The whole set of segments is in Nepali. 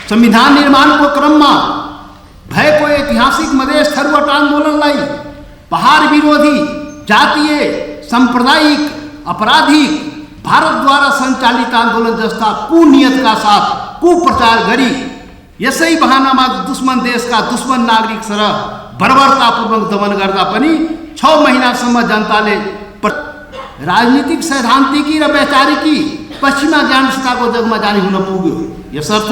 संविधान निर्माणको क्रममा भएको ऐतिहासिक मधेस थरुवाट आन्दोलनलाई पहाड विरोधी, जातीय, सांप्रदायिक, आपराधिक, भारतद्वारा सञ्चालित आन्दोलन जस्ता कुनियतका साथ कुप्रचार गरी यसै बहानामा दुश्मन देशका दुश्मन नागरिक सरह बर्बरतापूर्वक दमन गर्दा पनि 6 महिनासम्म जनताले राजनीतिक, सैद्धान्तिकी र वैचारिकी पश्चिमा ज्ञानस्थाको जगमा जारी हुन पुग्यो। यसर्थ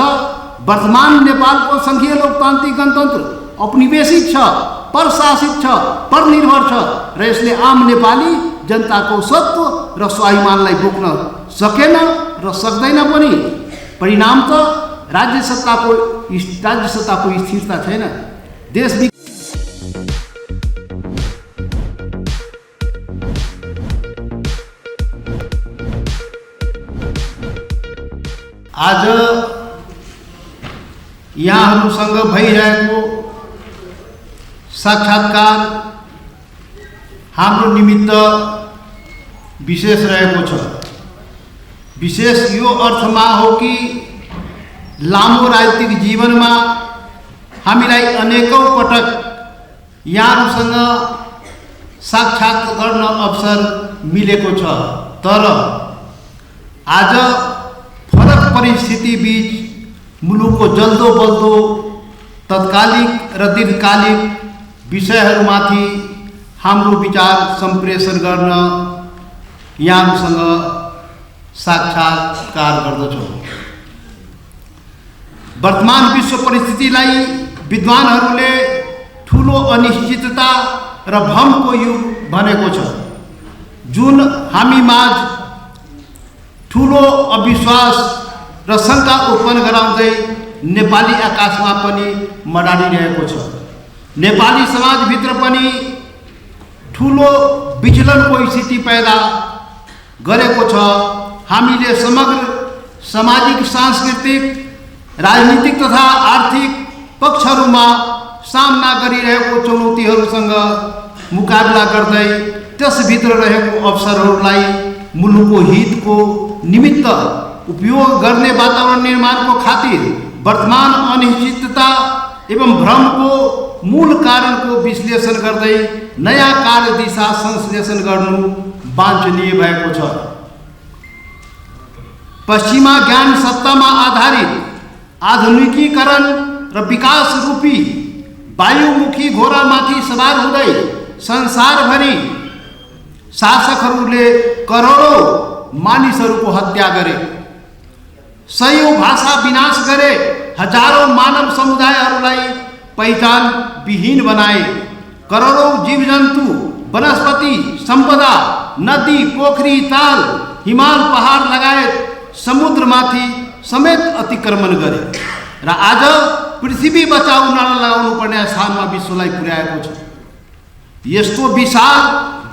वर्तमान नेपालको सङ्घीय लोकतान्त्रिक गणतन्त्र औपनिवेशिक छ, परशासित छ, परनिर्भर छ र यसले आम नेपाली जनताको सत्व र स्वाभिमानलाई बोक्न सकेन र सक्दैन पनि। परिणाम त राज्य सत्ताको स्थिरता छैन। देश आज यहाँहरूसँग भइरहेको साक्षात्कार हाम्रो निमित्त विशेष रहेको छ। विशेष यो अर्थमा हो कि लामो राजनीतिक जीवनमा हामीलाई अनेकौं पटक यहाँहरूसँग साक्षात गर्न अवसर मिलेको छ, तर आज फरक परिस्थिति बीच मुलुकको जल्दो बल्दो तत्कालिक र दीर्घकालिक विषयहरूमाथि हाम्रो विचार सम्प्रेषण गर्न यहाँहरूसँग साक्षात्कार गर्दछौँ। वर्तमान विश्व परिस्थितिलाई विद्वानहरूले ठुलो अनिश्चितता र भ्रमको युग भनेको छ, जुन हामी माझ ठुलो अविश्वास र शङ्का उत्पन्न गराउँदै नेपाली आकाशमा पनि मडारिरहेको छ। नेपाली समाजभित्र पनि ठुलो विचलनको स्थिति पैदा गरेको छ। हामीले समग्र सामाजिक, सांस्कृतिक, राजनीतिक तथा आर्थिक पक्षहरूमा सामना गरिरहेको चुनौतीहरूसँग मुकाबला गर्दै त्यसभित्र रहेको अवसरहरूलाई मुलुकको हितको निमित्त उपयोग गर्ने वातावरण निर्माणको खातिर वर्तमान अनिश्चितता एवं भ्रमको मूल कारणको विश्लेषण गर्दै नयाँ कार्यदिशा संश्लेषण गर्नु वाञ्छनीय भएको छ। पश्चिमा ज्ञान सत्तामा आधारित आधुनिकीकरण र विकास रूपी वायुमुखी घोडामाथि सवार हुँदै संसारभरि शासकहरूले करोडौं मानिसहरूको हत्या गरे, सयौं भाषा विनाश गरे, हजारौं मानव समुदायहरूलाई पहिचान विहीन बनाए, करोडौं जीवजन्तु, वनस्पति सम्पदा, नदी, पोखरी, ताल, हिमाल, पहाड लगायत समुद्रमाथि समेत अतिक्रमण गरे र आज पृथ्वी बचाउन लगाउनु पर्ने स्थानमा विश्वलाई पुर्याएको छ। यस्तो विशाल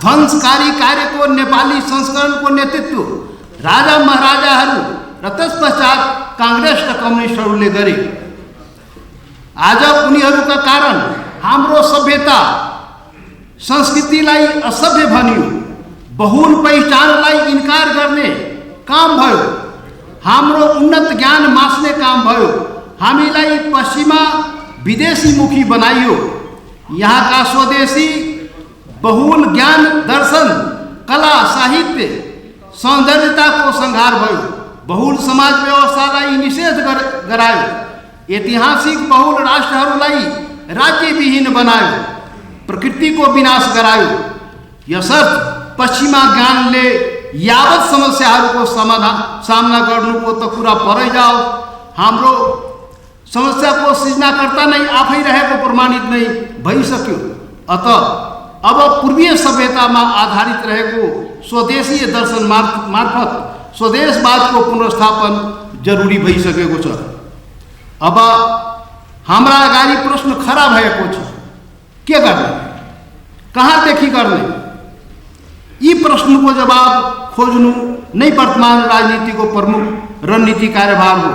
ध्वंसकारी कार्यको नेपाली संस्करणको नेतृत्व राजा महाराजाहरू र त्यसपश्चात काङ्ग्रेस र कम्युनिस्टहरूले गरे। आज उनीहरूका कारण हाम्रो सभ्यता संस्कृतिलाई असभ्य भनियो, बहुल पहिचानलाई इन्कार गर्ने काम भयो, हाम्रो उन्नत ज्ञान मास्ने काम भयो, हामीलाई पश्चिमा विदेशीमुखी बनाइयो, यहाँका स्वदेशी बहुल ज्ञान, दर्शन, कला, साहित्य, सौन्दर्यताको संहार भयो, बहुल समाज व्यवस्थालाई निषेध गरायो, ऐतिहासिक बहुल राष्ट्रहरूलाई राज्यविहीन बनायो, प्रकृतिको विनाश गरायो। यसर्थ पश्चिमा ज्ञानले यावत समस्याहरूको सामना गर्नुको त कुरा परै जाओ, हाम्रो समस्याको सृजनाकर्ता नै आफै रहेको प्रमाणित नै भइसक्यो। अत अब पूर्वीय सभ्यतामा आधारित रहेको स्वदेशीय दर्शन मार्फत स्वदेशवादको पुनर्स्थापन जरुरी भइसकेको छ। अब हाम्रा अगाडि प्रश्न खडा भएको छ, के गर्ने, कहाँदेखि गर्ने? यी प्रश्नको जवाब खोज्नु नै वर्तमान राजनीतिको प्रमुख रणनीति कार्यभार हो।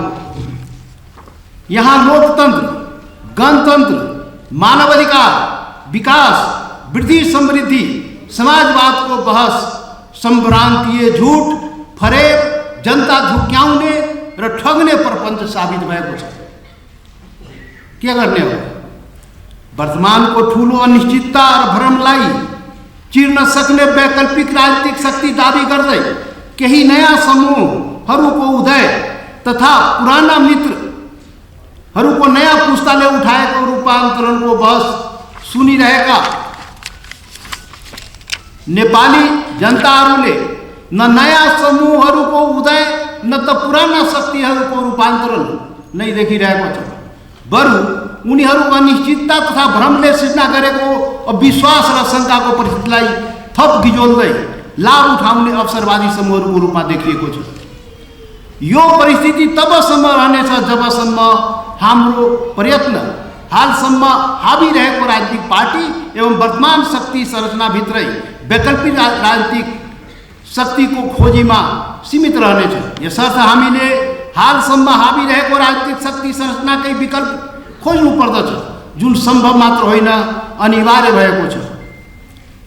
यहाँ लोकतन्त्र, गणतन्त्र, मानवाधिकार, विकास, वृद्धि, समृद्धि, समाजवादको बहस सम्भ्रान्तीय, झुट, फरेब, जनता झुक्याउने र ठग्ने प्रपञ्च साबित भएको छ। के गर्ने हो? वर्तमानको ठुलो अनिश्चितता र भ्रमलाई चिर्न सक्ने वैकल्पिक राजनीतिक शक्ति दाबी गर्दै केही नयाँ समूहहरूको उदय तथा पुराना मित्रहरूको नयाँ पुस्ताले उठाएको रूपान्तरणको बहस सुनिरहेका नेपाली जनताहरूले न नयाँ समूहहरूको उदय न त पुराना शक्तिहरूको रूपान्तरण नै देखिरहेको छ, बरु उनीहरू अनिश्चितता तथा भ्रमले सृजना गरेको अविश्वास र शङ्काको परिस्थितिलाई थप गिजोल्दै लाभ उठाउने अवसरवादी समूहहरूको रूपमा देखिएको छ। यो परिस्थिति तबसम्म रहनेछ जबसम्म हाम्रो प्रयत्न हालसम्म हावी रहेको राजनीतिक पार्टी एवं वर्तमान शक्ति संरचनाभित्रै वैकल्पिक राजनीतिक शक्तिको खोजीमा सीमित रहनेछ। यसर्थ हामीले हालसम्म हावी रहेको राजनीतिक शक्ति संरचनाकै विकल्प खोज्नु पर्दछ, जुन सम्भव मात्र होइन अनिवार्य भएको छ।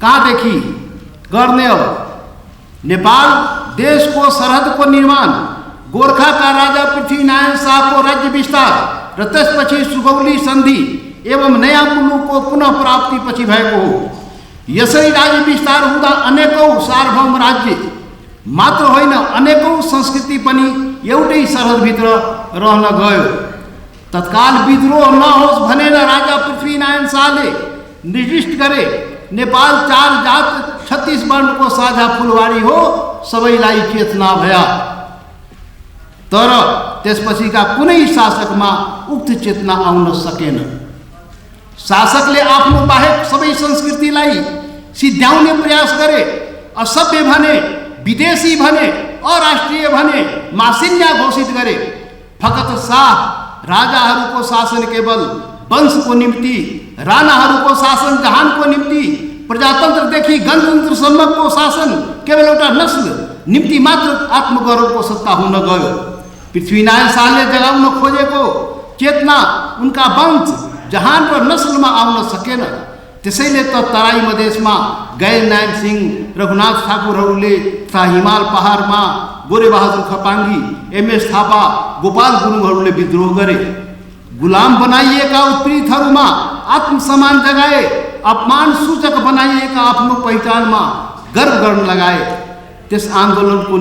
कहाँदेखि गर्ने हो? नेपाल देशको सरहदको निर्माण, गोर्खाका राजा पृथ्वीनारायण शाहको राज्य विस्तार र त्यसपछि सुगौली सन्धि एवं नयाँ मुलुकको पुनः प्राप्तिपछि भएको हो। यसरी राज्य विस्तार हुँदा अनेकौं सार्वभौम राज्य मात्र होइन, अनेकौं संस्कृति पनि एउटै सरहदभित्र रहन गयो। तत्काल विद्रोह नहोस् भनेर राजा पृथ्वीनारायण शाहले निर्दिष्ट गरे, नेपाल 4 जात 36 वर्णको साझा फुलवारी हो, सबैलाई चेतना भया। तर त्यसपछिका कुनै शासकमा उक्त चेतना आउन सकेन। शासकले आफ्नो बाहेक सबै संस्कृतिलाई सिद्ध्याउने प्रयास गरे, असभ्य भने, विदेशी भने, अराष्ट्रिय भने, मासिन्या घोषित गरे। फकत शाह राजाहरूको शासन केवल वंशको निम्ति, राणाहरूको शासन जहानको निम्ति, प्रजातन्त्रदेखि गणतन्त्रसम्मको शासन केवल एउटा नस्ल निम्ति मात्र आत्मगौरवको सत्ता हुन गयो। पृथ्वीनारायण शाहले जगाउन खोजेको चेतना उनका वंश, जहान र नस्लमा आउन सकेन। त्यसैले त तराई मधेसमा गैरनारायण सिंह, रघुनाथ ठाकुरहरूले तथा हिमाल पहाडमा गोरेबहादुर खपाङ्गी, एमएस थापा, गोपाल गुरुङहरूले विद्रोह गरे। गुलाम बनाइएका उत्पीडितहरूमा आत्मसम्मान जगाए, अपमान सूचक बनाइएका आफ्नो पहिचानमा गर्व गर्न लगाए। त्यस आन्दोलनको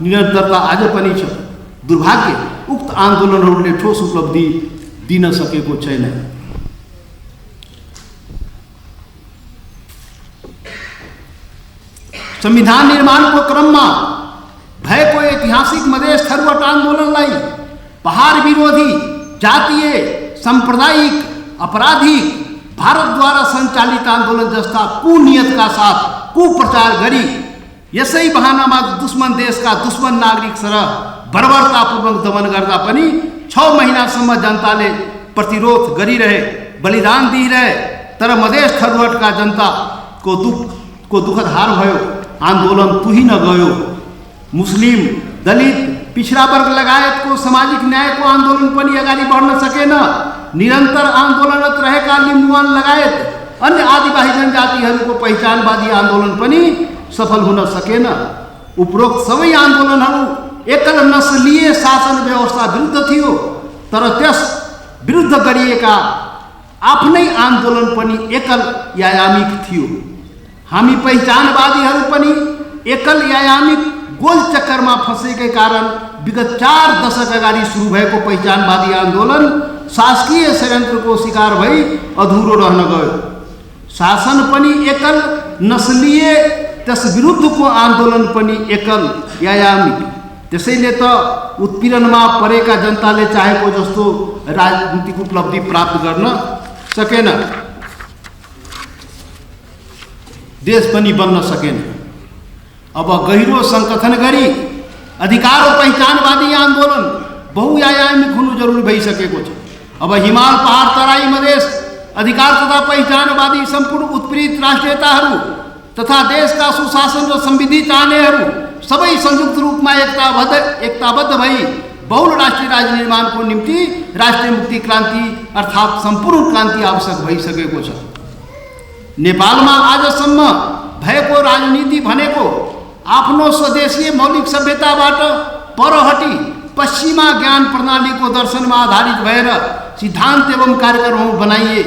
निरन्तरता आज पनि छ। दुर्भाग्य उक्त आन्दोलनहरूले ठोस उपलब्धि दिन सकेको छैन। संविधान निर्माणको क्रममा भएको ऐतिहासिक मधेस थरुवाट आन्दोलनलाई पहाड विरोधी, जातीय, सांप्रदायिक, आपराधिक, भारतद्वारा सञ्चालित आन्दोलन जस्ता कुनियतका साथ कुप्रचार गरी यसै बहानामा दुश्मन देशका दुश्मन नागरिक सरह बर्बरतापूर्वक दमन गर्दा पनि 6 महिनासम्म जनताले प्रतिरोध गरिरहे, बलिदान दिइरहे। तर मधेस थरुवाटका जनताको दुःखद हार भयो। आन्दोलन तुहिन गयो। मुस्लिम, दलित, पिछड़ा वर्ग लगायतको सामाजिक न्यायको आन्दोलन पनि अगाडि बढ्न सकेन। निरन्तर आन्दोलनरत रहेका लिम्बुवान लगायत अन्य आदिवासी जनजातिहरूको पहिचानवादी आन्दोलन पनि सफल हुन सकेन। उपरोक्त सबै आन्दोलनहरू एकल नस्लीय शासन व्यवस्था विरुद्ध थियो, तर त्यस विरुद्ध गरिएका आफ्नै आन्दोलन पनि एकल यायामिक थियो। हामी पहिचानवादीहरू पनि एकल यायामिक गोल चक्करमा फँसेकै कारण विगत 4 दशक अगाडि सुरु भएको पहिचानवादी आन्दोलन शासकीय षड्यन्त्रको शिकार भई अधुरो रहन गयो। शासन पनि एकल नस्लीय, त्यस विरुद्धको आन्दोलन पनि एकल यायामिक। त्यसैले त उत्पीडनमा परेका जनताले चाहेको जस्तो राजनीतिक उपलब्धि प्राप्त गर्न सकेन, देश पनि बन्न सकेन। अब गहिरो संकथन गरी अधिकार र पहिचानवादी आन्दोलन बहुआयामिक हुनु जरुरी भइसकेको छ। अब हिमाल पहाड, तराई मधेस अधिकार तथा पहिचानवादी सम्पूर्ण उत्पीडित राष्ट्रियताहरू तथा देशका सुशासन र समृद्धि चाहनेहरू सबै संयुक्त रूपमा एकताबद्ध भई बहुल राष्ट्रिय राज्य निर्माणको निम्ति राष्ट्रिय मुक्ति क्रान्ति अर्थात् सम्पूर्ण क्रान्ति आवश्यक भइसकेको छ। नेपालमा आजसम्म भएको राजनीति भनेको आफ्नो स्वदेशीय मौलिक सभ्यताबाट परहटी पश्चिमा ज्ञान प्रणालीको दर्शनमा आधारित भएर सिद्धांत एवं कार्यक्रम बनाइए।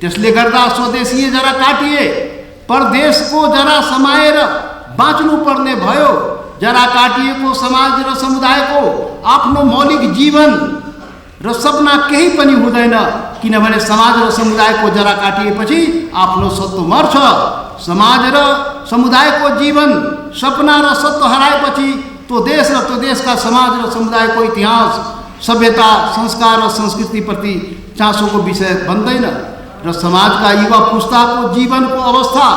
त्यसले गर्दा स्वदेशीय जरा काटिए, परदेशको जरा समाएर बाँच्नुपर्ने भयो। जरा काटिएको समाज र समुदायको आफ्नो मौलिक जीवन र सपना केही पनि हुँदैन, किनभने समाज र समुदायको जरा काटिएपछि आफ्नो सत्व मर्छ। समाज र समुदायको जीवन, सपना र सत्व हराएपछि तो देश र त्यो देशका समाज र समुदायको इतिहास, सभ्यता, संस्कार र संस्कृतिप्रति चासोको विषय बन्दैन र समाजका युवा पुस्ताको जीवनको अवस्था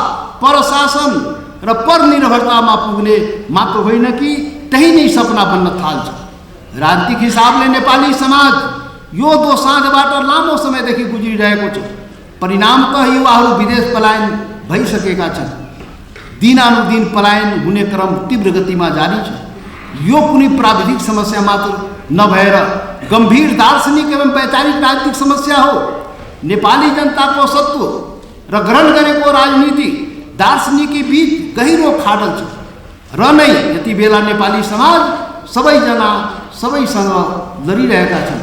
परशासन र परनिर्भरतामा पुग्ने मात्र होइन कि त्यही नै सपना बन्न थाल्छ। राजनीतिक हिसाबले नेपाली समाज यो दोसाँधबाट लामो समयदेखि गुज्रिरहेको छ। परिणामतः युवाहरू विदेश पलायन भइसकेका छन्। दिनानुदिन पलायन हुने क्रम तीव्र गतिमा जारी छ। यो कुनै प्राविधिक समस्या मात्र नभएर गम्भीर दार्शनिक एवं वैचारिक राजनीतिक समस्या हो। नेपाली जनताको सत्व र ग्रहण गरेको राजनीति दार्शनिकी बीच गहिरो खाडल छ र नै यति बेला नेपाली समाज सबैजना सबैसँग लडिरहेका छन्।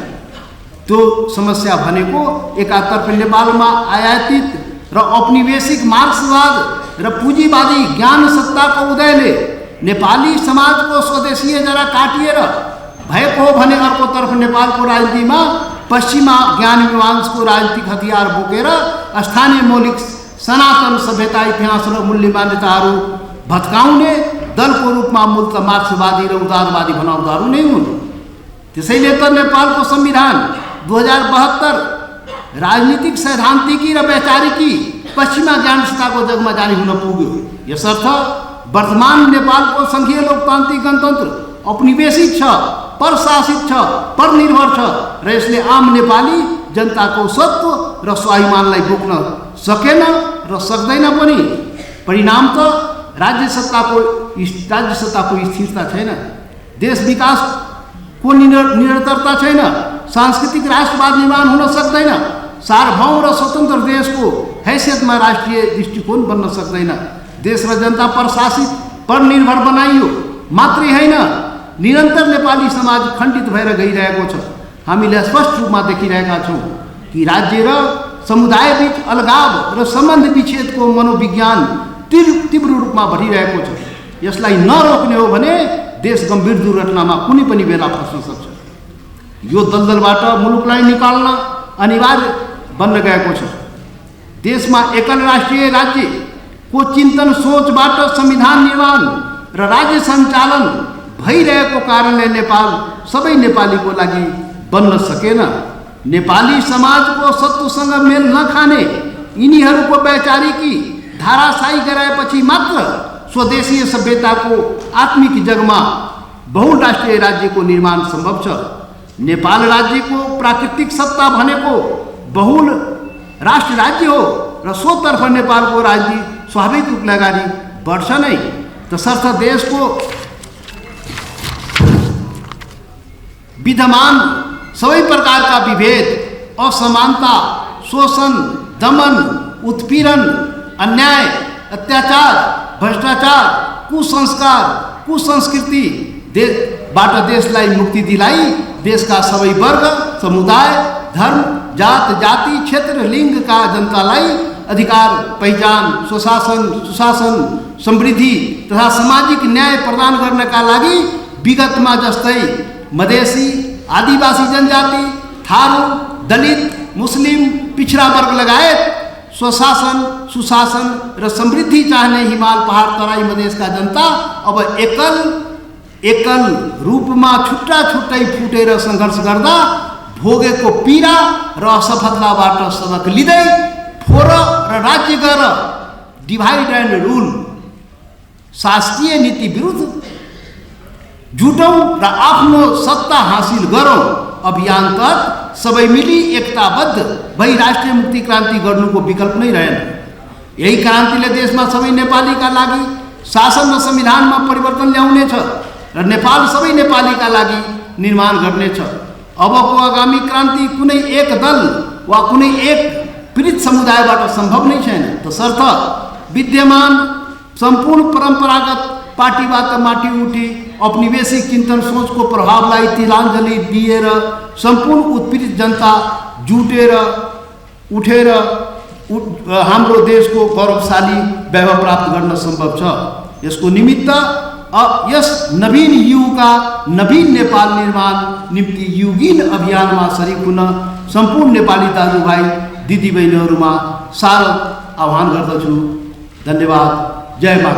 त्यो समस्या भनेको एकातर्फ नेपालमा आयातित र औपनिवेशिक मार्क्सवाद र पुँजीवादी ज्ञान सत्ताको उदयले नेपाली समाजको स्वदेशीय जरा काटिएर भएको हो भने अर्कोतर्फ नेपालको राजनीतिमा पश्चिमा ज्ञान मीमांसको राजनीतिक हतियार बोकेर स्थानीय मौलिक सनातन सभ्यता, इतिहास र मूल्य मान्यताहरू भत्काउने दलको रूपमा मूलत मार्क्सवादी र उदारवादी भनाउँदाहरू नै हुन्। त्यसैले त नेपालको संविधान 2072 राजनीतिक, सैद्धान्तिकी र वैचारिकी पश्चिमा ज्ञान सत्ताको जगमा जारी हुन पुग्यो। यसर्थ वर्तमान नेपालको सङ्घीय लोकतान्त्रिक गणतन्त्र औपनिवेशिक छ, परशासित छ, परनिर्भर छ र यसले आम नेपाली जनताको सत्व र स्वाभिमानलाई बोक्न सकेन र सक्दैन पनि। परिणाम त राज्य सत्ताको स्थिरता छैन, देश विकासको निरन्तरता छैन, सांस्कृतिक राष्ट्रवाद निर्माण हुन सक्दैन, सार्वभौम र स्वतन्त्र देशको हैसियतमा राष्ट्रिय दृष्टिकोण बन्न सक्दैन। देश र जनता प्रशासित, परनिर्भर बनाइयो मात्रै होइन, निरन्तर नेपाली समाज खण्डित भएर गइरहेको छ। हामीले स्पष्ट रूपमा देखिरहेका छौँ कि राज्य र समुदाय बीच अलगाव र सम्बन्ध विच्छेदको मनोविज्ञान तीव्र रूपमा बढिरहेको छ। यसलाई नरोक्ने हो भने देश गम्भीर दुर्घटनामा कुनै पनि बेला फस्न सक्छ। यो दलदलबाट मुलुकलाई निकाल्न अनिवार्य बन्न गएको छ। देशमा एकल राष्ट्रिय राज्यको चिन्तन सोचबाट संविधान निर्माण र राज्य सञ्चालन भइरहेको कारणले नेपाल सबै नेपालीको लागि बन्न सकेन। नेपाली समाजको सत्वसँग मेल नखाने यिनीहरूको वैचारिकी धाराशायी गराएपछि मात्र स्वदेशीय सभ्यताको आत्मिक जगमा बहुराष्ट्रिय राज्यको निर्माण सम्भव छ। नेपाल राज्यको प्राकृतिक सत्ता भनेको बहुल राष्ट्र राज्य हो र सोतर्फ नेपालको राज्य स्वाभाविक रूपले अगाडि बढ्छ नै। तसर्थ देशको विद्यमान सबै प्रकारका विभेद, असमानता, शोषण, दमन, उत्पीडन, अन्याय, अत्याचार, भ्रष्टाचार, कुसंस्कार, कुसंस्कृति बाट देशलाई मुक्ति दिलाई देशका सबै वर्ग, समुदाय, धर्म, जात, जाति, क्षेत्र, लिङ्गका जनतालाई अधिकार, पहिचान, स्वशासन, सुशासन, समृद्धि तथा सामाजिक न्याय प्रदान गर्नका लागि विगतमा जस्तै मधेसी, आदिवासी जनजाति, थारू, दलित, मुस्लिम, पिछड़ा वर्ग लगायत स्वशासन, सुशासन र समृद्धि चाहने हिमाल, पहाड, तराई मधेसका जनता अब एकल रूपमा छुट्टा छुट्टै फुटेर सङ्घर्ष गर्दा भोगेको पीडा र असफलताबाट सबक लिँदै फोर र राज्य गर, डिभाइड एन्ड रुल शासकीय नीति विरुद्ध जुटौँ र आफ्नो सत्ता हासिल गरौँ अभियान तहत सबै मिली एकताबद्ध भई राष्ट्रिय मुक्ति क्रान्ति गर्नुको विकल्प नै रहेन। यही क्रान्तिले देशमा सबै नेपालीका लागि शासन र संविधानमा परिवर्तन ल्याउनेछ र नेपाल सबै नेपालीका लागि निर्माण गर्नेछ। अबको आगामी क्रान्ति कुनै एक दल वा कुनै एक पीडित समुदायबाट सम्भव नै छैन। तसर्थ विद्यमान सम्पूर्ण परम्परागत पार्टीबाट माथि उठी औपनिवेशिक चिन्तन सोचको प्रभावलाई तिलाञ्जली दिएर सम्पूर्ण उत्पीडित जनता जुटेर उठेर हाम्रो देशको गौरवशाली वैभव प्राप्त गर्न सम्भव छ। यसको निमित्त यस नवीन युगका नवीन नेपाल निर्माण निम्ति युगीन अभियानमा सरिक हुन सम्पूर्ण नेपाली दाजुभाइ दिदीबहिनीहरूमा सादर आह्वान गर्दछु। धन्यवाद। जय माता।